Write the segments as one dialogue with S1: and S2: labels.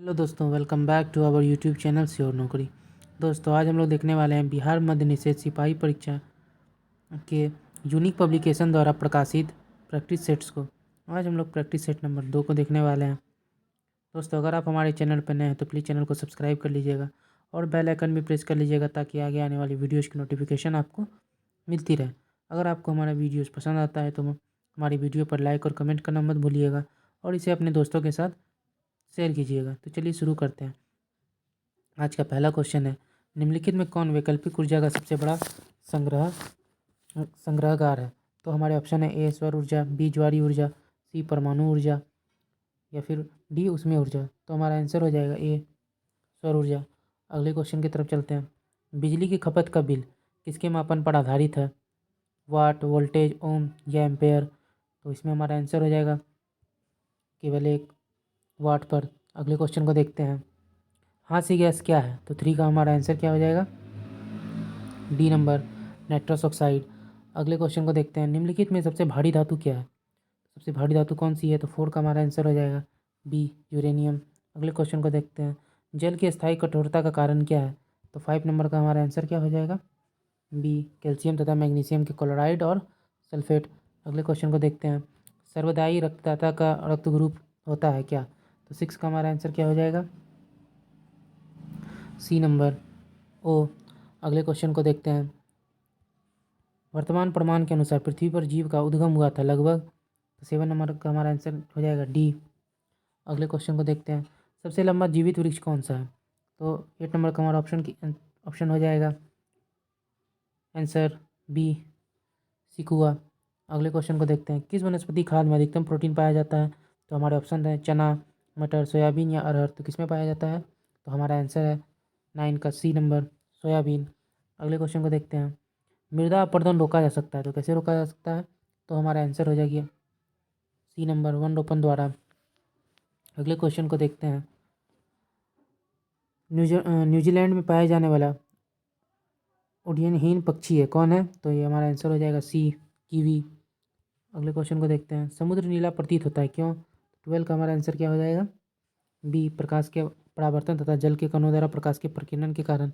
S1: Hello दोस्तों, welcome back to our YouTube channel Sure Naukri. दोस्तों, आज हम लोग देखने वाले हैं बिहार मध्य निषेध सिपाही परीक्षा के यूनिक पब्लिकेशन द्वारा प्रकाशित प्रैक्टिस सेट्स को। आज हम लोग प्रैक्टिस सेट नंबर 2 को देखने वाले हैं। दोस्तों, अगर आप हमारे चैनल पर नए हैं तो प्लीज़ चैनल को सब्सक्राइब कर लीजिएगा और बेल आइकन भी प्रेस कर लीजिएगा ताकि आगे आने वाली वीडियोज़ की नोटिफिकेशन आपको मिलती रहे। अगर आपको हमारा वीडियोज़ पसंद आता है तो हमारी वीडियो पर लाइक और कमेंट करना मत भूलिएगा और इसे अपने दोस्तों के साथ शेयर कीजिएगा। तो चलिए शुरू करते हैं। आज का पहला क्वेश्चन है, निम्नलिखित में कौन वैकल्पिक ऊर्जा का सबसे बड़ा संग्रहगार है? तो हमारे ऑप्शन है ए सौर ऊर्जा, बी ज्वारीय ऊर्जा, सी परमाणु ऊर्जा या फिर डी ऊष्मीय ऊर्जा। तो हमारा आंसर हो जाएगा ए सौर ऊर्जा। अगले क्वेश्चन की तरफ चलते हैं। बिजली की खपत का बिल किसके मापन पर आधारित है? वाट, वोल्टेज, ओम या एम्पेयर। तो इसमें हमारा आंसर हो जाएगा केवल एक वाट पर। अगले क्वेश्चन को देखते हैं। हाँसी गैस क्या है? तो 3 का हमारा आंसर क्या हो जाएगा? D number, nitrous oxide. अगले क्वेश्चन को देखते हैं। निम्नलिखित में सबसे भारी धातु क्या है? सबसे भारी धातु कौन सी है? तो 4 का हमारा आंसर हो जाएगा बी यूरेनियम। अगले क्वेश्चन को देखते हैं। जल की स्थायी कठोरता का कारण क्या है? तो 5 नंबर का हमारा आंसर क्या हो जाएगा? बी कैल्शियम तथा मैग्नीशियम के क्लोराइड और सल्फेट। अगले क्वेश्चन को देखते हैं। सर्वदायी रक्तदाता का रक्त ग्रुप होता है क्या? तो 6 का हमारा आंसर क्या हो जाएगा? सी नंबर, ओ। अगले क्वेश्चन को देखते हैं। वर्तमान प्रमाण के अनुसार पृथ्वी पर जीव का उद्गम हुआ था लगभग। तो 7 नंबर का हमारा आंसर हो जाएगा डी। अगले क्वेश्चन को देखते हैं। सबसे लंबा जीवित वृक्ष कौन सा है? तो 8 नंबर का हमारा ऑप्शन हो जाएगा आंसर बी सिकुआ। अगले क्वेश्चन को देखते हैं। किस वनस्पति खाद में अधिकतम प्रोटीन पाया जाता है? तो हमारे ऑप्शन है चना, मटर, सोयाबीन या अरहर। तो किसमें पाया जाता है? तो हमारा आंसर है 9 का सी नंबर, सोयाबीन। अगले क्वेश्चन को देखते हैं। मृदा अपरदन रोका जा सकता है, तो कैसे रोका जा सकता है? तो हमारा आंसर हो जाएगी सी नंबर, वन रोपण द्वारा। अगले क्वेश्चन को देखते हैं। न्यूजीलैंड में पाया जाने वाला उड़नहीन पक्षी है कौन है? तो ये हमारा आंसर हो जाएगा सी कीवी। अगले क्वेश्चन को देखते हैं। समुद्र नीला प्रतीत होता है क्यों? 12 का हमारा आंसर क्या हो जाएगा? बी प्रकाश के परावर्तन तथा जल के कणों द्वारा प्रकाश के प्रकीर्णन के कारण।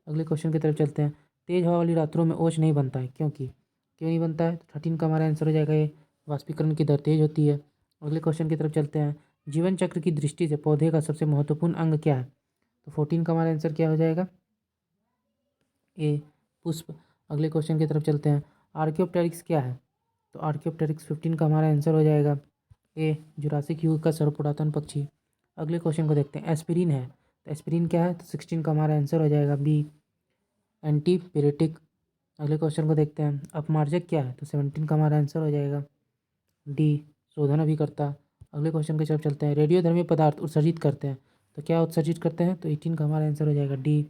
S1: अगले क्वेश्चन की तरफ चलते हैं। तेज हवा वाली रात्रों में ओस नहीं बनता है क्यों नहीं बनता है? तो 13 का हमारा आंसर हो जाएगा ये वाष्पीकरण की दर तेज होती है। अगले क्वेश्चन की तरफ चलते हैं। जीवन चक्र की दृष्टि से पौधे का सबसे महत्वपूर्ण अंग क्या है? तो 14 का हमारा आंसर क्या हो जाएगा? ए पुष्प। अगले क्वेश्चन की तरफ चलते हैं। आर्कियोप्टेरिक्स क्या है? तो आर्कियोप्टेरिक्स 15 का हमारा आंसर हो जाएगा ए जुरासिक युग का सर्वपुरातन पक्षी। अगले क्वेश्चन को देखते हैं। एस्पिरिन है, तो एस्पिरिन क्या है? तो 16 का हमारा आंसर हो जाएगा बी एंटीपिरेटिक। अगले क्वेश्चन को देखते हैं। अपमार्जक क्या है? तो 17 का हमारा आंसर हो जाएगा डी शोधन अभिकर्ता। अगले क्वेश्चन की तरफ चलते हैं। रेडियोधर्मी पदार्थ उत्सर्जित करते हैं, तो क्या उत्सर्जित करते हैं? तो 18 का हमारा आंसर हो जाएगा डी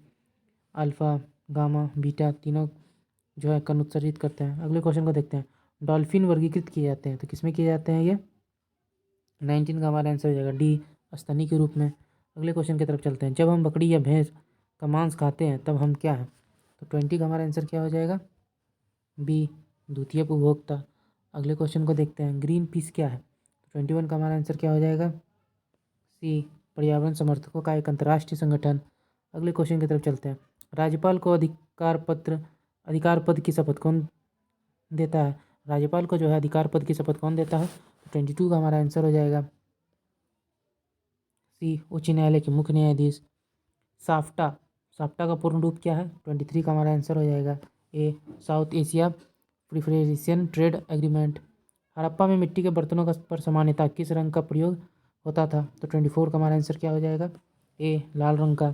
S1: अल्फा, गामा, बीटा तीनों जो है कण उत्सर्जित करते हैं। अगले क्वेश्चन को देखते हैं। डॉल्फिन वर्गीकृत किए जाते हैं, तो किसमें किए जाते हैं ये? 19 का हमारा आंसर हो जाएगा डी स्तनी के रूप में। अगले क्वेश्चन की तरफ चलते हैं। जब हम बकरी या भैंस का मांस खाते हैं तब हम क्या हैं? तो 20 का हमारा आंसर क्या हो जाएगा? बी द्वितीय उपभोक्ता। अगले क्वेश्चन को देखते हैं। ग्रीन पीस क्या है? तो 21 का हमारा आंसर क्या हो जाएगा? सी पर्यावरण समर्थकों का एक अंतर्राष्ट्रीय संगठन। अगले क्वेश्चन की तरफ चलते हैं। राज्यपाल को अधिकार पद की शपथ कौन देता है? राज्यपाल को जो है अधिकार पद की शपथ कौन देता है? 22 का हमारा आंसर हो जाएगा सी उच्च न्यायालय के मुख्य न्यायाधीश। साफ्टा साफ्टा का पूर्ण रूप क्या है? 23 का हमारा आंसर हो जाएगा A South Asia preferential trade agreement. Harappa में मिट्टी के बर्तनों का पर सामान्यतः किस रंग का प्रयोग होता था? तो 24 का हमारा आंसर क्या हो जाएगा? ए लाल रंग का।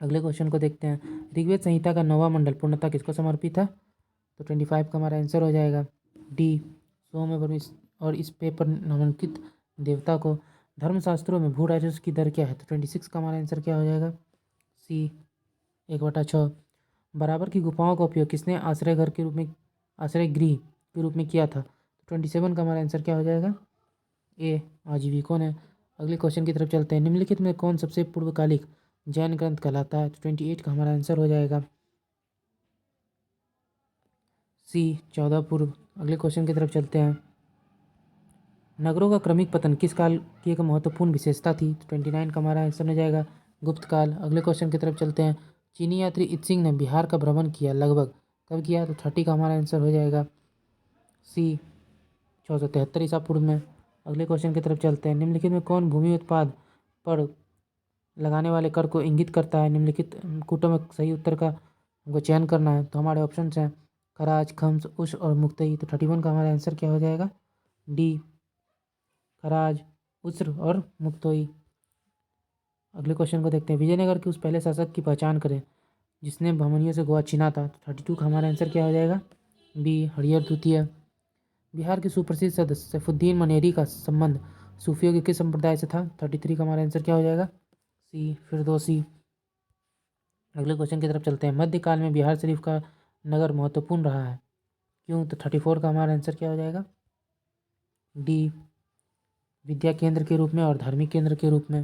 S1: अगले क्वेश्चन को देखते हैं। ऋग्वेद संहिता का 9वां मंडल पूर्णतः किसको समर्पित है? तो 25 का हमारा आंसर हो जाएगा डी सोम और इस पे पर नामांकित देवता को। धर्मशास्त्रों में भू राजस्व की दर क्या है? तो 26 का हमारा आंसर क्या हो जाएगा? सी 1/6। बराबर की गुफाओं का उपयोग किसने आश्रय गृह के रूप में किया था? तो 27 का हमारा आंसर क्या हो जाएगा? ए आजीविकों ने। अगले क्वेश्चन की तरफ चलते हैं। निम्नलिखित में कौन सबसे पूर्वकालिक जैन ग्रंथ कहलाता है? तो 28 का हमारा आंसर हो जाएगा सी 14 पूर्व। अगले क्वेश्चन की तरफ चलते हैं। नगरों का क्रमिक पतन किस काल की एक महत्वपूर्ण विशेषता थी? 29 का हमारा आंसर हो जाएगा गुप्त काल। अगले क्वेश्चन की तरफ चलते हैं। चीनी यात्री इत्सिंग ने बिहार का भ्रमण किया लगभग कब किया? तो 30 का हमारा आंसर हो जाएगा सी 673 ईसा पूर्व में। अगले क्वेश्चन की तरफ चलते हैं। निम्नलिखित में कौन भूमि उत्पाद पर लगाने वाले कर को इंगित करता है? निम्नलिखित कूटों में सही उत्तर का हमको चयन करना है। तो हमारे ऑप्शन हैं खराज, खम्स, उश्र और मुक्तई। तो 31 का हमारा आंसर क्या हो जाएगा? डी, खराज, उश्र और मुक्तई। अगले क्वेश्चन को देखते हैं। विजयनगर के उस पहले शासक की पहचान करें जिसने बहमनियों से गोवा छीना था। तो 32 का हमारा आंसर क्या हो जाएगा? बी, हरिहर द्वितीय। बिहार के सुप्रसिद्ध सदस्य सैफुद्दीन मनेरी का संबंध सूफियों के किस संप्रदाय से था? 33 का हमारा आंसर क्या हो जाएगा? सी, फिरदौसी। अगले क्वेश्चन की तरफ चलते हैं। मध्यकाल में बिहार शरीफ का नगर महत्वपूर्ण रहा है क्यों? तो 34 का हमारा आंसर क्या हो जाएगा? डी, विद्या केंद्र के रूप में और धार्मिक केंद्र के रूप में।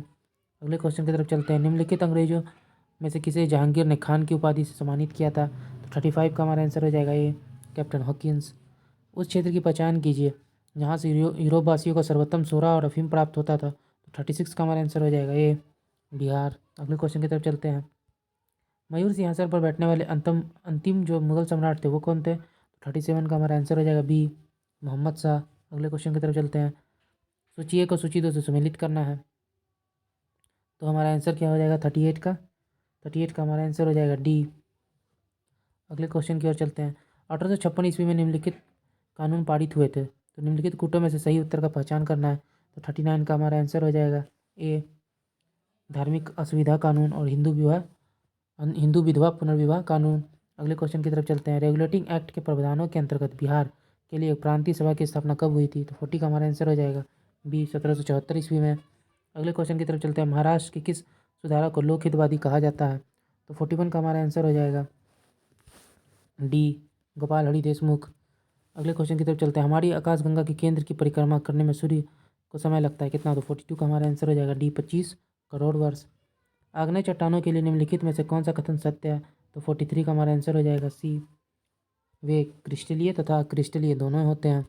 S1: अगले क्वेश्चन की तरफ चलते हैं। निम्नलिखित अंग्रेजों में से किसे जहांगीर ने खान की उपाधि से सम्मानित किया था? तो 35 का हमारा आंसर हो जाएगा ए, कैप्टन हॉकिंस। उस क्षेत्र की पहचान कीजिए जहाँ से यूरोप वासियों को सर्वोत्तम सोरा और अफीम प्राप्त होता था। तो 36 का हमारा आंसर हो जाएगा ए, बिहार। अगले क्वेश्चन की तरफ चलते हैं। मयूर सिंहासन पर बैठने वाले अंतिम अंतिम जो मुगल सम्राट थे वो कौन थे? 37 का हमारा आंसर हो जाएगा बी, मोहम्मद शाह। अगले क्वेश्चन की तरफ चलते हैं। सूची ए को सूची 2 से सम्मिलित करना है। तो हमारा आंसर क्या हो जाएगा? 38 का। 38 का हमारा आंसर हो जाएगा डी। अगले क्वेश्चन की ओर चलते हैं। 1856 ईस्वी में निम्नलिखित कानून पारित हुए थे। तो निम्नलिखित कूटों में से सही उत्तर का पहचान करना है। तो 39 का हमारा आंसर हो जाएगा ए, धार्मिक असुविधा कानून और हिंदू विधवा पुनर्विवाह कानून। अगले क्वेश्चन की तरफ चलते हैं। रेगुलेटिंग एक्ट के प्रावधानों के अंतर्गत बिहार के लिए एक प्रांतीय सभा की स्थापना कब हुई थी? तो 40 का हमारा आंसर हो जाएगा बी, 1774 ईस्वी में। अगले क्वेश्चन की तरफ चलते हैं। महाराष्ट्र के किस सुधारक को लोकहितवादी कहा जाता है? तो 41 का हमारा आंसर हो जाएगा डी, गोपाल हरि देशमुख। अगले क्वेश्चन की तरफ चलते हैं। हमारी आकाशगंगा के केंद्र की परिक्रमा करने में सूर्य को समय लगता है कितना? तो 42 का हमारा आंसर हो जाएगा डी, 25 करोड़ वर्ष। आग्नेय चट्टानों के लिए निम्नलिखित में से कौन सा कथन सत्य है? तो 43 का हमारा आंसर हो जाएगा सी, वे क्रिस्टलीय तथा क्रिस्टलीय दोनों होते हैं।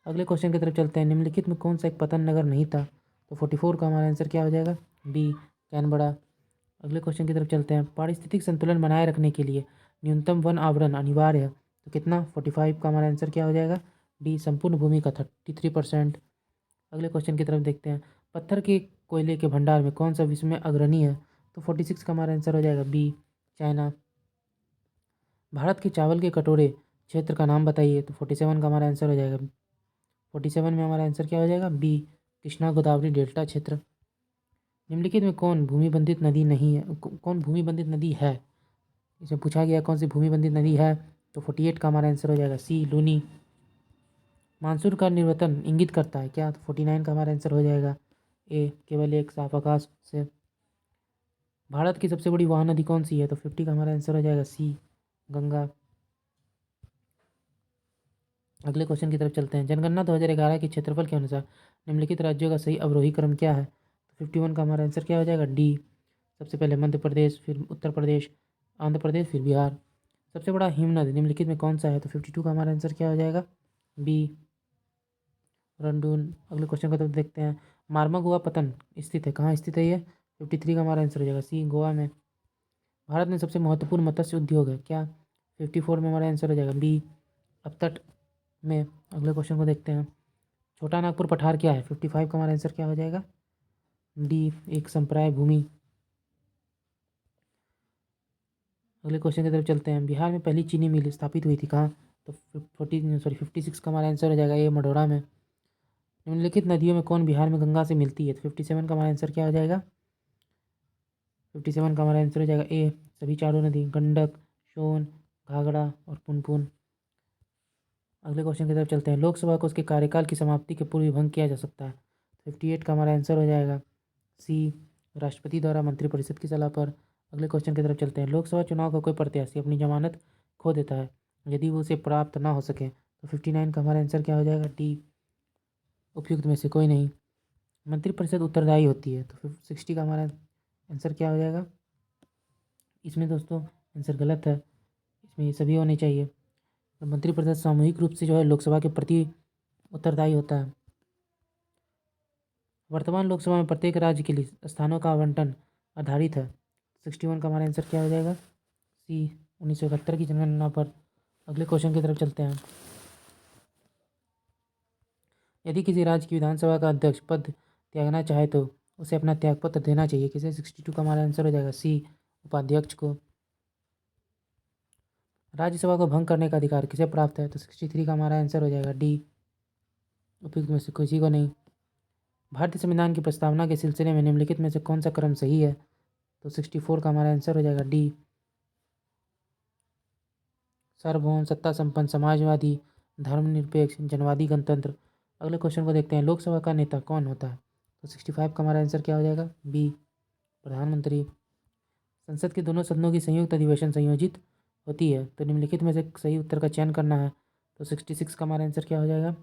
S1: अगले क्वेश्चन की तरफ चलते हैं। निम्नलिखित में कौन सा एक पतन नगर नहीं था? तो 44 का हमारा आंसर क्या हो जाएगा? B, Canberra. अगले क्वेश्चन की तरफ चलते हैं। पारिस्थितिक संतुलन बनाए रखने के लिए न्यूनतम वन आवरण अनिवार्य है तो कितना? 45 का हमारा आंसर क्या हो जाएगा? डी, संपूर्ण भूमि का 33%। अगले क्वेश्चन की तरफ देखते हैं। पत्थर के कोयले के भंडार में कौन सा विश्व में अग्रणी है? तो 46 का हमारा आंसर हो जाएगा बी, चाइना। भारत के चावल के कटोरे क्षेत्र का नाम बताइए। तो 47 का हमारा आंसर हो जाएगा 47 में हमारा आंसर क्या हो जाएगा? बी, कृष्णा गोदावरी डेल्टा क्षेत्र। निम्नलिखित में कौन भूमि बंधित नदी नहीं है? कौन भूमि बंधित नदी है? इसमें पूछा गया कौन सी भूमि बंधित नदी है। तो 48 का हमारा आंसर हो जाएगा सी, लूनी। मानसून का निर्वतन इंगित करता है क्या? तो 49 का हमारा आंसर हो जाएगा ए, केवल एक साफ आकाश से। भारत की सबसे बड़ी महानदी कौन सी है? तो 50 का हमारा आंसर हो जाएगा सी, गंगा। अगले क्वेश्चन की तरफ चलते हैं। जनगणना 2011 के क्षेत्रफल के अनुसार निम्नलिखित राज्यों का सही अवरोही क्रम क्या है? तो 51 का हमारा आंसर क्या हो जाएगा? डी, सबसे पहले मध्य प्रदेश, फिर उत्तर प्रदेश, आंध्र प्रदेश, फिर बिहार। सबसे बड़ा हिमनद निम्नलिखित में कौन सा है? तो 52 का हमारा आंसर क्या हो जाएगा? बी, रंडून। अगले क्वेश्चन को तरफ देखते हैं। मार्मा गोवा पतन स्थित है, कहाँ स्थित है ये? 53 का हमारा आंसर हो जाएगा सी, गोवा में। भारत में सबसे महत्वपूर्ण मत्स्य उद्योग है क्या? 54 में हमारा आंसर हो जाएगा बी, अपतट में। अगले क्वेश्चन को देखते हैं। छोटा नागपुर पठार क्या है? 55 का हमारा आंसर क्या हो जाएगा? डी, एक संप्राय भूमि। अगले क्वेश्चन की तरफ चलते हैं। बिहार में पहली चीनी मिल स्थापित हुई थी कहाँ? तो 56 का हमारा आंसर हो जाएगा ये, मढ़ौरा में। निम्नलिखित नदियों में कौन बिहार में गंगा से मिलती है? तो 57 का हमारा आंसर क्या हो जाएगा? 57 का हमारा आंसर हो जाएगा ए, सभी चारों नदी, गंडक, सोन, घाघरा और पुनपुन। अगले क्वेश्चन की तरफ चलते हैं। लोकसभा को उसके कार्यकाल की समाप्ति के पूर्व भंग किया जा सकता है। 58 का हमारा आंसर हो जाएगा सी, राष्ट्रपति द्वारा मंत्रिपरिषद की सलाह पर। अगले क्वेश्चन की तरफ चलते हैं। लोकसभा चुनाव का कोई प्रत्याशी अपनी जमानत खो देता है यदि वो उसे प्राप्त ना हो सके। तो 59 का हमारा आंसर क्या हो जाएगा? डी, उपयुक्त में से कोई नहीं। मंत्रिपरिषद उत्तरदायी होती है। तो 60 का हमारा आंसर क्या हो जाएगा? इसमें दोस्तों आंसर गलत है, इसमें ये सभी होने चाहिए। तो मंत्रिपरिषद सामूहिक रूप से जो है लोकसभा के प्रति उत्तरदायी होता है। वर्तमान लोकसभा में प्रत्येक राज्य के लिए स्थानों का आवंटन आधारित है। 61 का हमारा आंसर क्या हो जाएगा? सी, 1971 की जनगणना पर। अगले क्वेश्चन की तरफ चलते हैं। यदि किसी राज्य की विधानसभा का अध्यक्ष पद त्यागना चाहे तो उसे अपना त्यागपत्र देना चाहिए। किसे? 62 का हमारा आंसर हो जाएगा सी, उपाध्यक्ष को। राज्यसभा को भंग करने का अधिकार किसे प्राप्त है? तो 63 का हमारा आंसर हो जाएगा डी, उपयुक्त में से किसी को नहीं। भारतीय संविधान की प्रस्तावना के सिलसिले में निम्नलिखित में से कौन सा क्रम सही है? तो 64 का हमारा आंसर हो जाएगा डी, सार्वभौम, सत्ता संपन्न, समाजवादी, धर्मनिरपेक्ष, जनवादी, गणतंत्र। अगले क्वेश्चन को देखते हैं। लोकसभा का नेता कौन होता है? तो 65 का हमारा आंसर क्या हो जाएगा? बी, प्रधानमंत्री। संसद के दोनों सदनों की संयुक्त अधिवेशन संयोजित होती है तो निम्नलिखित में से सही उत्तर का चयन करना है। तो 66 का हमारा आंसर क्या हो जाएगा?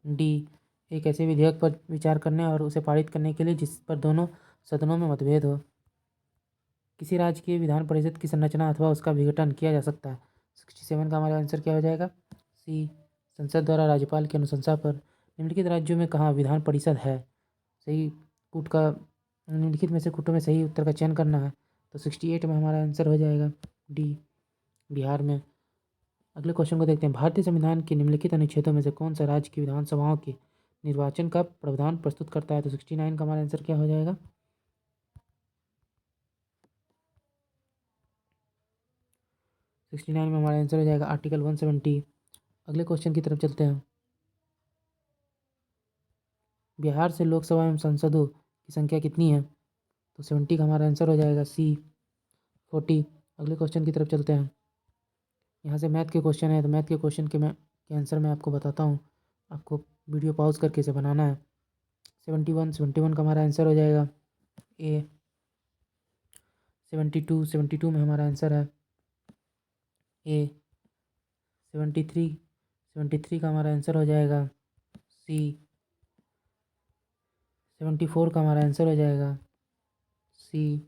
S1: डी, एक ऐसे विधेयक पर विचार करने और उसे पारित करने के लिए जिस पर दोनों सदनों में मतभेद हो। किसी राज्य की विधान परिषद की संरचना अथवा उसका विघटन किया जा सकता है। 67 का हमारा आंसर क्या हो जाएगा? सी, संसद द्वारा राज्यपाल की अनुशंसा पर। निम्नलिखित राज्यों में कहाँ विधान परिषद है? सही कूट का निम्नलिखित में से कूटों में सही उत्तर का चयन करना है। तो 68 में हमारा आंसर हो जाएगा डी, बिहार में। अगले क्वेश्चन को देखते हैं। भारतीय संविधान के निम्नलिखित अनुच्छेदों में से कौन सा राज्य की विधानसभाओं के निर्वाचन का प्रावधान प्रस्तुत करता है? तो 69 का हमारा आंसर क्या हो जाएगा? 69 में हमारा आंसर हो जाएगा आर्टिकल 170। अगले क्वेश्चन की तरफ चलते हैं। बिहार से लोकसभा एवं संसदों की संख्या कितनी है? तो 70 का हमारा आंसर हो जाएगा सी, 40। अगले क्वेश्चन की तरफ चलते हैं। यहाँ से मैथ के क्वेश्चन है तो मैथ के क्वेश्चन के आंसर मैं आपको बताता हूँ। आपको वीडियो पॉज करके इसे बनाना है। 71 का हमारा आंसर हो जाएगा ए। 72 में हमारा आंसर है ए। 73 का हमारा आंसर हो जाएगा सी। 74 का हमारा आंसर हो जाएगा सी।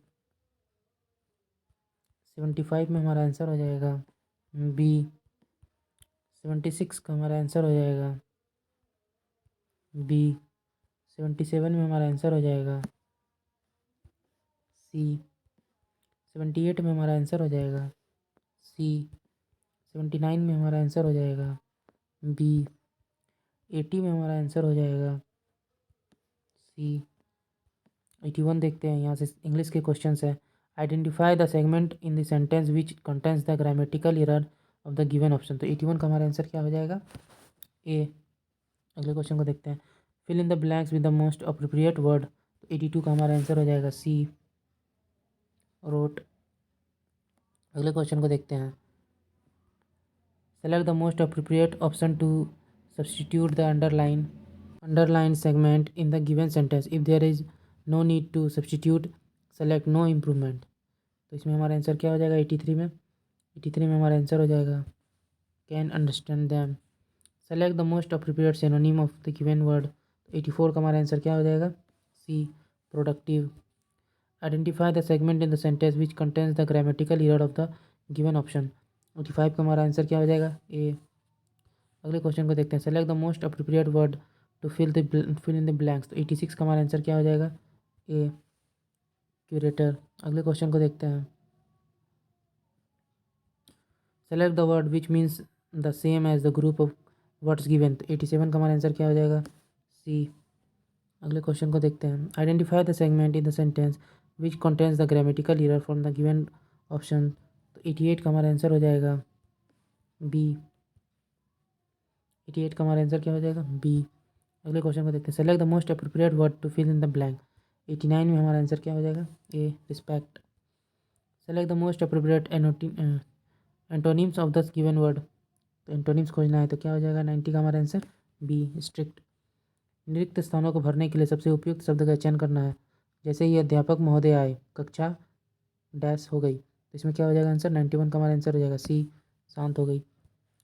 S1: 75 में हमारा आंसर हो जाएगा बी। 76 का हमारा आंसर हो जाएगा बी। 77 में हमारा आंसर हो जाएगा सी। 78 में हमारा आंसर हो जाएगा सी। 79 में हमारा आंसर हो जाएगा बी। 80 में हमारा आंसर हो जाएगा सी। 81 देखते हैं। यहाँ से इंग्लिश के क्वेश्चंस है। Identify the segment in the sentence which contains the grammatical error of the given option. तो 81 का हमारा आंसर क्या हो जाएगा? ए। अगले क्वेश्चन को देखते हैं। Fill in the blanks with the most appropriate word. तो 82 का हमारा आंसर हो जाएगा सी, रोट। अगले क्वेश्चन को देखते हैं। Select the most appropriate option to substitute the underline segment in the given sentence if there is no need to substitute select no improvement. तो इसमें हमारा आंसर क्या हो जाएगा? 83 में। 83 में हमारा आंसर हो जाएगा can understand them. Select the most appropriate synonym of the given word. 84 का हमारा आंसर क्या हो जाएगा? C, productive. Identify the segment in the sentence which contains the grammatical error of the given option. 85 का हमारा answer क्या हो जाएगा? ए। अगले क्वेश्चन को देखते हैं। Select the most appropriate word to fill in the blanks. तो 86 का हमारा आंसर क्या हो जाएगा? ए, क्यूरेटर। अगले क्वेश्चन को देखते हैं। Select the word which means the same as the group of words given. तो 87 का हमारा आंसर क्या हो जाएगा? सी। अगले क्वेश्चन को देखते हैं। Identify the segment in the sentence which contains the grammatical error from the given option. तो 88 का हमारा आंसर हो जाएगा बी। 88 का हमारा आंसर क्या हो जाएगा? बी। अगले क्वेश्चन को देखते हैं। Select the most appropriate word to fill in the blank. 89 में हमारा आंसर क्या हो जाएगा? A, respect. Select the most appropriate antonyms of the given word. तो एंटोनिम्स खोजना है तो क्या हो जाएगा? 90 का हमारा आंसर बी, स्ट्रिक्ट। रिक्त स्थानों को भरने के लिए सबसे उपयुक्त शब्द का चयन करना है। जैसे ही अध्यापक महोदय आए, कक्षा डैश हो गई। तो इसमें क्या हो जाएगा आंसर? 91 का हमारा आंसर हो जाएगा सी, शांत हो गई।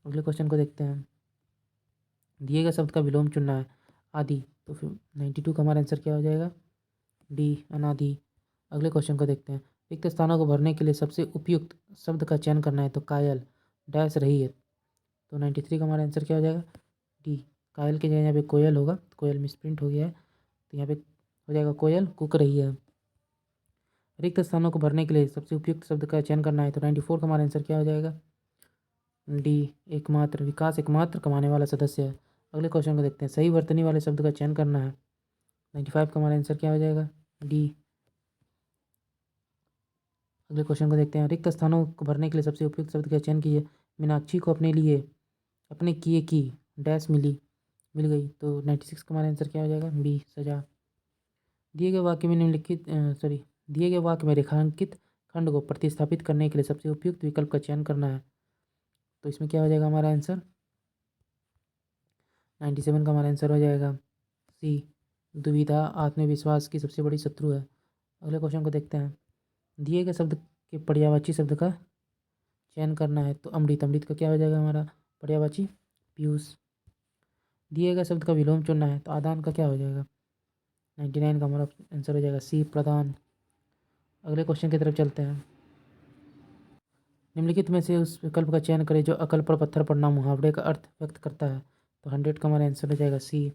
S1: अगले क्वेश्चन को देखते हैं। दिए गए शब्द का विलोम चुनना है, आदि। तो फिर 92 का हमारा आंसर क्या हो जाएगा? डी, अनादि। अगले क्वेश्चन को देखते हैं। रिक्त स्थानों को भरने के लिए सबसे उपयुक्त शब्द का चयन करना है तो कायल डैश रही है। तो 93 का हमारा आंसर क्या हो जाएगा? डी, कायल की जगह यहाँ पे कोयल होगा, तो कोयल मिसप्रिंट हो गया है, तो यहाँ पे हो जाएगा कोयल कुक रही है। रिक्त स्थानों को भरने के लिए सबसे उपयुक्त शब्द का चयन करना है, तो 94 का हमारा आंसर क्या हो जाएगा? डी, एकमात्र। विकास एकमात्र कमाने वाला सदस्य है। अगले क्वेश्चन को देखते हैं। सही वर्तनी वाले शब्द का चयन करना है, 95 का हमारा आंसर क्या हो जाएगा? डी। अगले क्वेश्चन को देखते हैं। रिक्त स्थानों को भरने के लिए सबसे उपयुक्त शब्द का चयन कीजिए। मीनाक्षी को अपने किए की डैश मिल गई, तो 96 का हमारा आंसर क्या हो जाएगा? बी, सजा। दिए गए वाक्य में दिए गए वाक्य में रेखांकित खंड को प्रतिस्थापित करने के लिए सबसे उपयुक्त विकल्प का चयन करना है, तो इसमें क्या हो जाएगा हमारा आंसर? 97 का हमारा आंसर हो जाएगा सी, दुविधा आत्मविश्वास की सबसे बड़ी शत्रु है। अगले क्वेश्चन को देखते हैं। दिए गए शब्द के पर्यायवाची शब्द का चयन करना है, तो अमृत। अमृत का क्या हो जाएगा हमारा पर्यायवाची? पीयूष। दिए गए शब्द का विलोम चुनना है, तो आदान का क्या हो जाएगा? 99 का हमारा आंसर हो जाएगा सी, प्रदान। अगले क्वेश्चन की तरफ चलते हैं। निम्नलिखित में से उस विकल्प का चयन करें जो अकल पर पत्थर पड़ना मुहावरे का अर्थ व्यक्त करता है, तो 100 का हमारा आंसर हो जाएगा सी,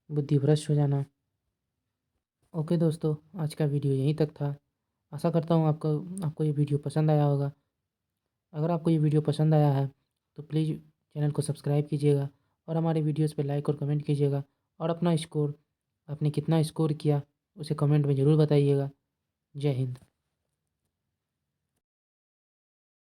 S1: बुद्धिभ्रष्ट हो जाना। ओके दोस्तों, आज का वीडियो यहीं तक था। आशा करता हूँ आपको ये वीडियो पसंद आया होगा। अगर आपको ये वीडियो पसंद आया है तो प्लीज़ चैनल को सब्सक्राइब कीजिएगा और हमारे वीडियोस पे लाइक और कमेंट कीजिएगा, और अपना स्कोर, आपने कितना स्कोर किया उसे कमेंट में ज़रूर बताइएगा। जय हिंद।